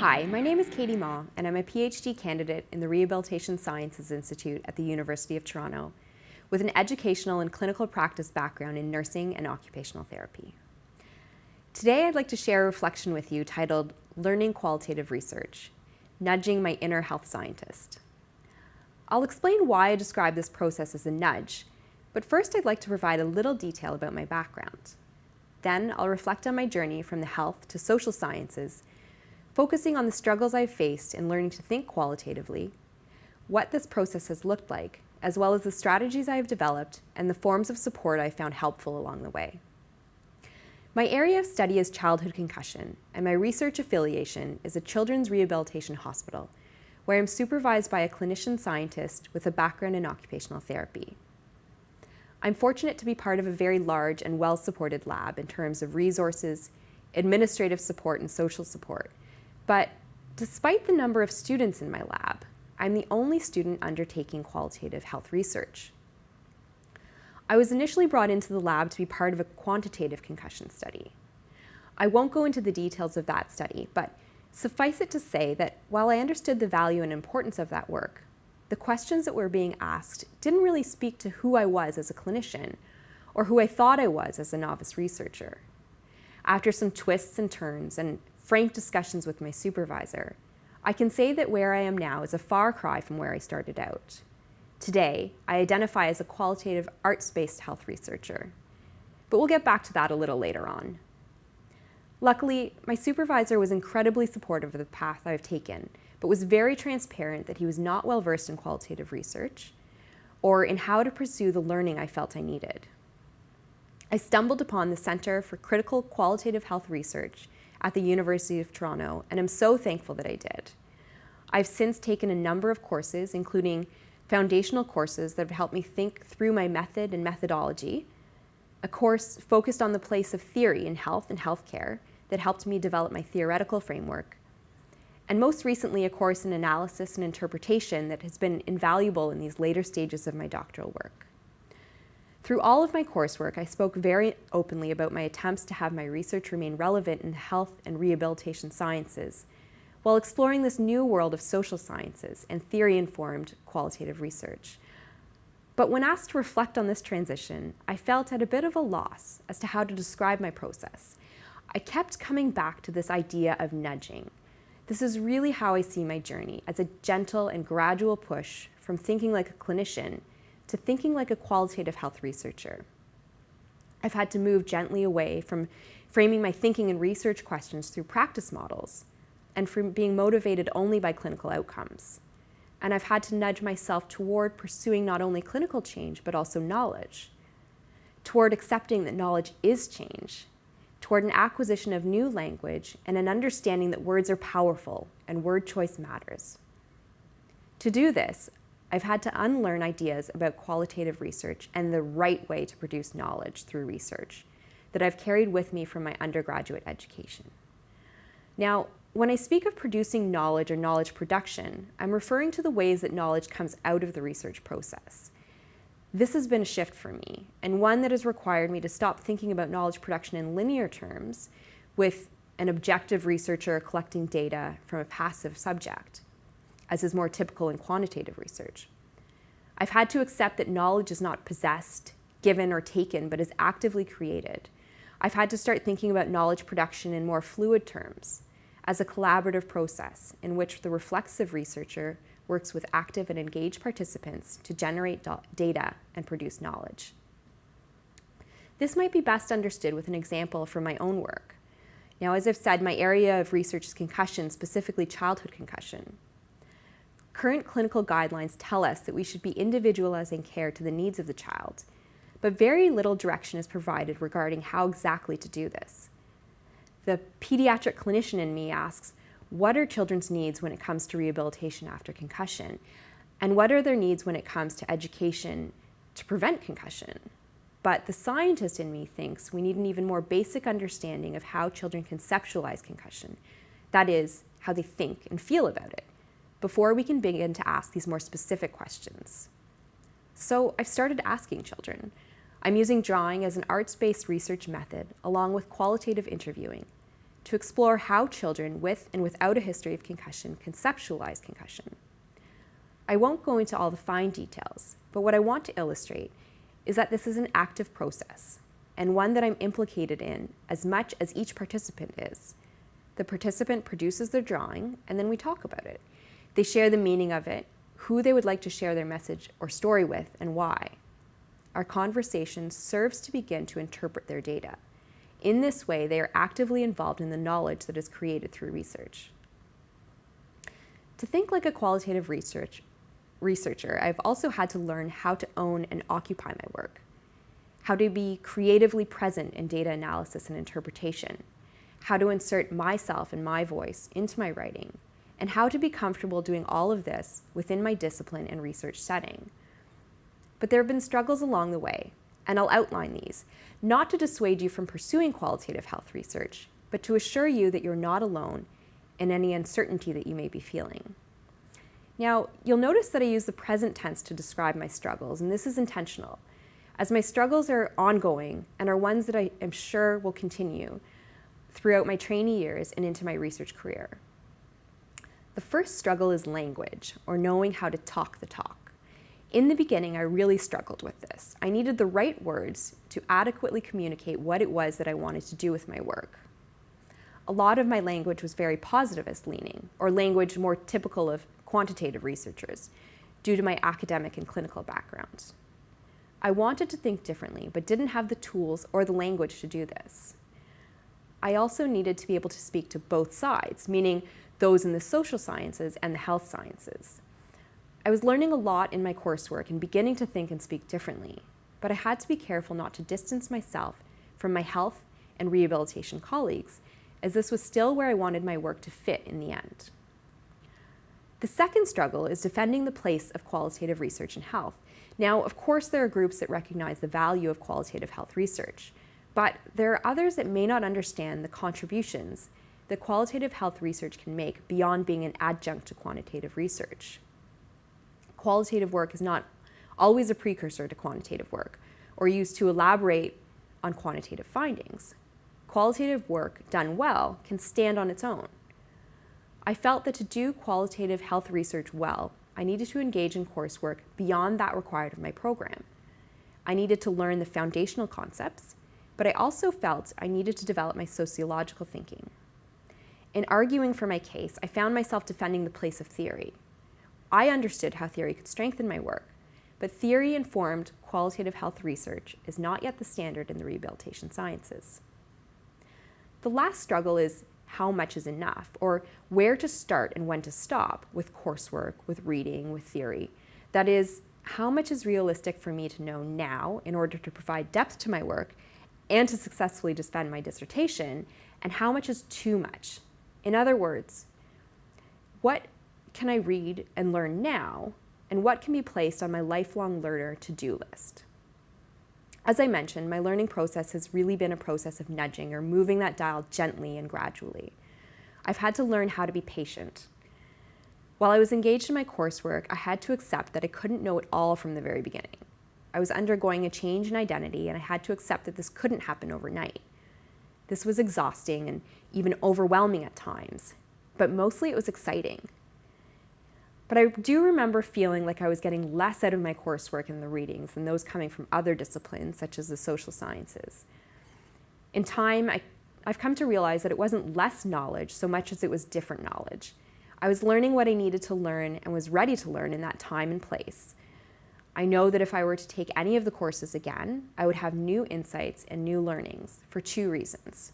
Hi, my name is Katie Ma, and I'm a PhD candidate in the Rehabilitation Sciences Institute at the University of Toronto, with an educational and clinical practice background in nursing and occupational therapy. Today, I'd like to share a reflection with you titled Learning Qualitative Research, Nudging My Inner Health Scientist. I'll explain why I describe this process as a nudge, but first I'd like to provide a little detail about my background. Then I'll reflect on my journey from the health to social sciences, focusing on the struggles I've faced in learning to think qualitatively, what this process has looked like, as well as the strategies I have developed and the forms of support I've found helpful along the way. My area of study is childhood concussion, and my research affiliation is a children's rehabilitation hospital, where I'm supervised by a clinician scientist with a background in occupational therapy. I'm fortunate to be part of a very large and well-supported lab in terms of resources, administrative support, and social support. But despite the number of students in my lab, I'm the only student undertaking qualitative health research. I was initially brought into the lab to be part of a quantitative concussion study. I won't go into the details of that study, but suffice it to say that while I understood the value and importance of that work, the questions that were being asked didn't really speak to who I was as a clinician or who I thought I was as a novice researcher. After some twists and turns and frank discussions with my supervisor, I can say that where I am now is a far cry from where I started out. Today, I identify as a qualitative arts-based health researcher, but we'll get back to that a little later on. Luckily, my supervisor was incredibly supportive of the path I've taken, but was very transparent that he was not well versed in qualitative research or in how to pursue the learning I felt I needed. I stumbled upon the Centre for Critical Qualitative Health Research at the University of Toronto, and I'm so thankful that I did. I've since taken a number of courses, including foundational courses that have helped me think through my method and methodology, a course focused on the place of theory in health and healthcare that helped me develop my theoretical framework, and most recently a course in analysis and interpretation that has been invaluable in these later stages of my doctoral work. Through all of my coursework, I spoke very openly about my attempts to have my research remain relevant in the health and rehabilitation sciences, while exploring this new world of social sciences and theory-informed qualitative research. But when asked to reflect on this transition, I felt at a bit of a loss as to how to describe my process. I kept coming back to this idea of nudging. This is really how I see my journey, as a gentle and gradual push from thinking like a clinician to thinking like a qualitative health researcher. I've had to move gently away from framing my thinking and research questions through practice models and from being motivated only by clinical outcomes. And I've had to nudge myself toward pursuing not only clinical change, but also knowledge, toward accepting that knowledge is change, toward an acquisition of new language and an understanding that words are powerful and word choice matters. To do this, I've had to unlearn ideas about qualitative research and the right way to produce knowledge through research that I've carried with me from my undergraduate education. Now, when I speak of producing knowledge or knowledge production, I'm referring to the ways that knowledge comes out of the research process. This has been a shift for me, and one that has required me to stop thinking about knowledge production in linear terms with an objective researcher collecting data from a passive subject, as is more typical in quantitative research. I've had to accept that knowledge is not possessed, given, or taken, but is actively created. I've had to start thinking about knowledge production in more fluid terms, as a collaborative process in which the reflexive researcher works with active and engaged participants to generate data and produce knowledge. This might be best understood with an example from my own work. Now, as I've said, my area of research is concussion, specifically childhood concussion. Current clinical guidelines tell us that we should be individualizing care to the needs of the child, but very little direction is provided regarding how exactly to do this. The pediatric clinician in me asks, what are children's needs when it comes to rehabilitation after concussion? And what are their needs when it comes to education to prevent concussion? But the scientist in me thinks we need an even more basic understanding of how children conceptualize concussion, that is, how they think and feel about it, before we can begin to ask these more specific questions. So I've started asking children. I'm using drawing as an arts-based research method along with qualitative interviewing to explore how children with and without a history of concussion conceptualize concussion. I won't go into all the fine details, but what I want to illustrate is that this is an active process, and one that I'm implicated in as much as each participant is. The participant produces their drawing, and then we talk about it. They share the meaning of it, who they would like to share their message or story with, and why. Our conversation serves to begin to interpret their data. In this way, they are actively involved in the knowledge that is created through research. To think like a qualitative researcher, I've also had to learn how to own and occupy my work, how to be creatively present in data analysis and interpretation, how to insert myself and my voice into my writing, and how to be comfortable doing all of this within my discipline and research setting. But there have been struggles along the way, and I'll outline these, not to dissuade you from pursuing qualitative health research, but to assure you that you're not alone in any uncertainty that you may be feeling. Now, you'll notice that I use the present tense to describe my struggles, and this is intentional, as my struggles are ongoing and are ones that I am sure will continue throughout my trainee years and into my research career. The first struggle is language, or knowing how to talk the talk. In the beginning, I really struggled with this. I needed the right words to adequately communicate what it was that I wanted to do with my work. A lot of my language was very positivist leaning, or language more typical of quantitative researchers, due to my academic and clinical backgrounds. I wanted to think differently, but didn't have the tools or the language to do this. I also needed to be able to speak to both sides, meaning those in the social sciences and the health sciences. I was learning a lot in my coursework and beginning to think and speak differently, but I had to be careful not to distance myself from my health and rehabilitation colleagues, as this was still where I wanted my work to fit in the end. The second struggle is defending the place of qualitative research in health. Now, of course, there are groups that recognize the value of qualitative health research, but there are others that may not understand the contributions that qualitative health research can make beyond being an adjunct to quantitative research. Qualitative work is not always a precursor to quantitative work or used to elaborate on quantitative findings. Qualitative work done well can stand on its own. I felt that to do qualitative health research well, I needed to engage in coursework beyond that required of my program. I needed to learn the foundational concepts, but I also felt I needed to develop my sociological thinking. In arguing for my case, I found myself defending the place of theory. I understood how theory could strengthen my work, but theory-informed qualitative health research is not yet the standard in the rehabilitation sciences. The last struggle is how much is enough, or where to start and when to stop with coursework, with reading, with theory. That is, how much is realistic for me to know now in order to provide depth to my work and to successfully defend my dissertation, and how much is too much? In other words, what can I read and learn now, and what can be placed on my lifelong learner to-do list? As I mentioned, my learning process has really been a process of nudging or moving that dial gently and gradually. I've had to learn how to be patient. While I was engaged in my coursework, I had to accept that I couldn't know it all from the very beginning. I was undergoing a change in identity, and I had to accept that this couldn't happen overnight. This was exhausting and even overwhelming at times, but mostly it was exciting. But I do remember feeling like I was getting less out of my coursework in the readings than those coming from other disciplines, such as the social sciences. In time, I've come to realize that it wasn't less knowledge so much as it was different knowledge. I was learning what I needed to learn and was ready to learn in that time and place. I know that if I were to take any of the courses again, I would have new insights and new learnings for two reasons.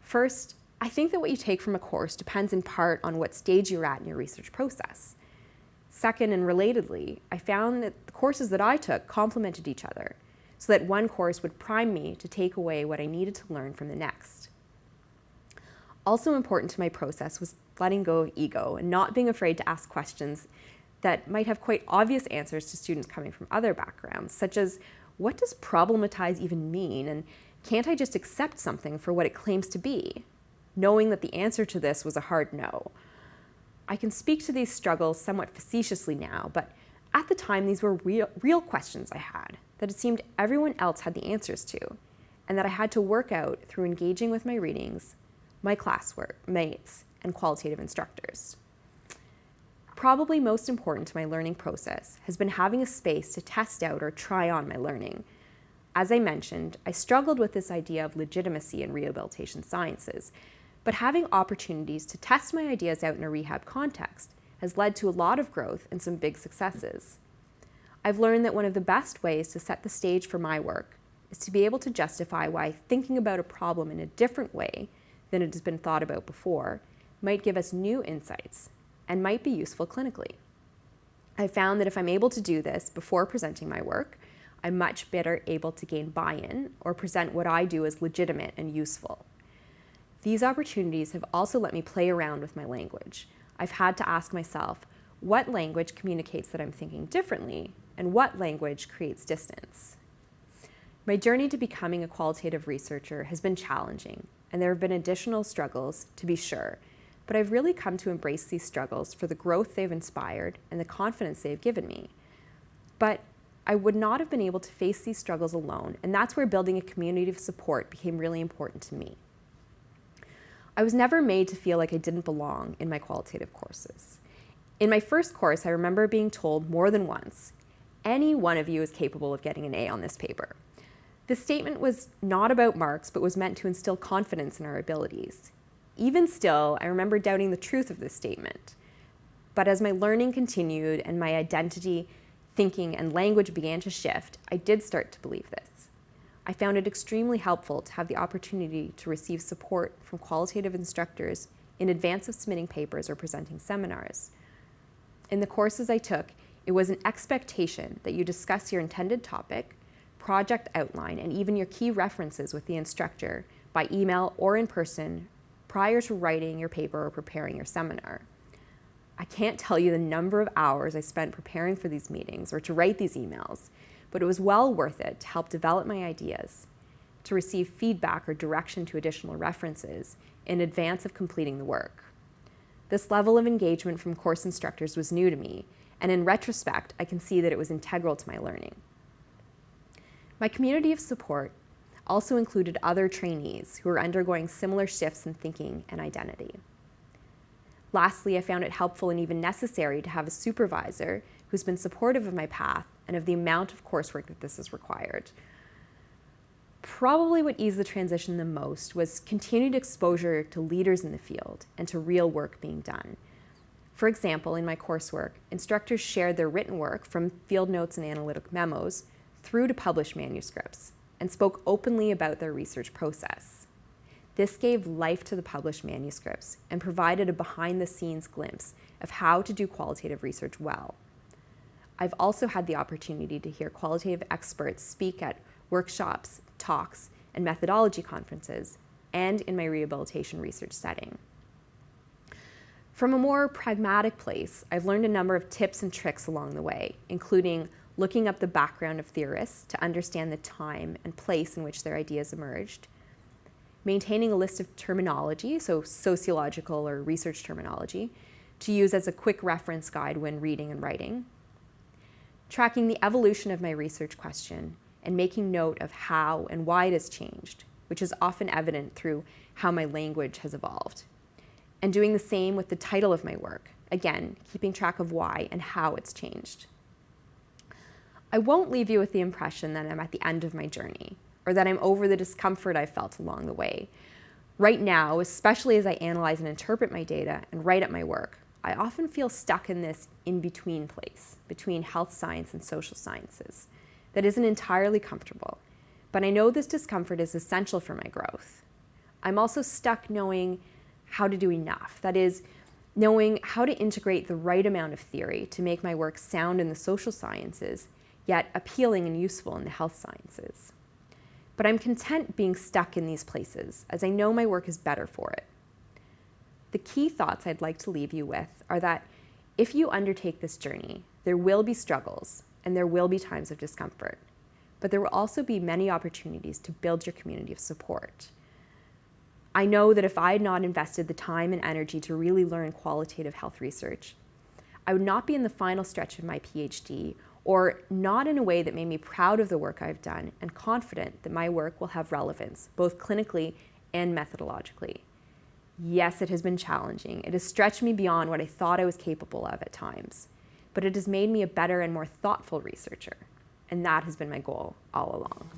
First, I think that what you take from a course depends in part on what stage you're at in your research process. Second, and relatedly, I found that the courses that I took complemented each other, so that one course would prime me to take away what I needed to learn from the next. Also important to my process was letting go of ego and not being afraid to ask questions that might have quite obvious answers to students coming from other backgrounds, such as, what does problematize even mean, and can't I just accept something for what it claims to be, knowing that the answer to this was a hard no. I can speak to these struggles somewhat facetiously now, but at the time these were real questions I had that it seemed everyone else had the answers to, and that I had to work out through engaging with my readings, my classmates, and qualitative instructors. Probably most important to my learning process has been having a space to test out or try on my learning. As I mentioned, I struggled with this idea of legitimacy in rehabilitation sciences, but having opportunities to test my ideas out in a rehab context has led to a lot of growth and some big successes. I've learned that one of the best ways to set the stage for my work is to be able to justify why thinking about a problem in a different way than it has been thought about before might give us new insights and might be useful clinically. I've found that if I'm able to do this before presenting my work, I'm much better able to gain buy-in or present what I do as legitimate and useful. These opportunities have also let me play around with my language. I've had to ask myself, what language communicates that I'm thinking differently, and what language creates distance? My journey to becoming a qualitative researcher has been challenging, and there have been additional struggles, to be sure, but I've really come to embrace these struggles for the growth they've inspired and the confidence they've given me. But I would not have been able to face these struggles alone, and that's where building a community of support became really important to me. I was never made to feel like I didn't belong in my qualitative courses. In my first course, I remember being told more than once, any one of you is capable of getting an A on this paper. This statement was not about marks, but was meant to instill confidence in our abilities. Even still, I remember doubting the truth of this statement. But as my learning continued and my identity, thinking, and language began to shift, I did start to believe this. I found it extremely helpful to have the opportunity to receive support from qualitative instructors in advance of submitting papers or presenting seminars. In the courses I took, it was an expectation that you discuss your intended topic, project outline, and even your key references with the instructor by email or in person prior to writing your paper or preparing your seminar. I can't tell you the number of hours I spent preparing for these meetings or to write these emails, but it was well worth it to help develop my ideas, to receive feedback or direction to additional references in advance of completing the work. This level of engagement from course instructors was new to me, and in retrospect, I can see that it was integral to my learning. My community of support also included other trainees who were undergoing similar shifts in thinking and identity. Lastly, I found it helpful and even necessary to have a supervisor who's been supportive of my path and of the amount of coursework that this has required. Probably what eased the transition the most was continued exposure to leaders in the field and to real work being done. For example, in my coursework, instructors shared their written work from field notes and analytic memos through to published manuscripts and spoke openly about their research process. This gave life to the published manuscripts and provided a behind-the-scenes glimpse of how to do qualitative research well. I've also had the opportunity to hear qualitative experts speak at workshops, talks, and methodology conferences, and in my rehabilitation research setting. From a more pragmatic place, I've learned a number of tips and tricks along the way, including looking up the background of theorists to understand the time and place in which their ideas emerged, maintaining a list of terminology, so sociological or research terminology, to use as a quick reference guide when reading and writing, tracking the evolution of my research question and making note of how and why it has changed, which is often evident through how my language has evolved, and doing the same with the title of my work, again, keeping track of why and how it's changed. I won't leave you with the impression that I'm at the end of my journey, or that I'm over the discomfort I've felt along the way. Right now, especially as I analyze and interpret my data and write up my work, I often feel stuck in this in-between place, between health science and social sciences, that isn't entirely comfortable, but I know this discomfort is essential for my growth. I'm also stuck knowing how to do enough, that is, knowing how to integrate the right amount of theory to make my work sound in the social sciences, yet appealing and useful in the health sciences. But I'm content being stuck in these places, as I know my work is better for it. The key thoughts I'd like to leave you with are that if you undertake this journey, there will be struggles and there will be times of discomfort, but there will also be many opportunities to build your community of support. I know that if I had not invested the time and energy to really learn qualitative health research, I would not be in the final stretch of my PhD, or not in a way that made me proud of the work I've done and confident that my work will have relevance, both clinically and methodologically. Yes, it has been challenging. It has stretched me beyond what I thought I was capable of at times, but it has made me a better and more thoughtful researcher, and that has been my goal all along.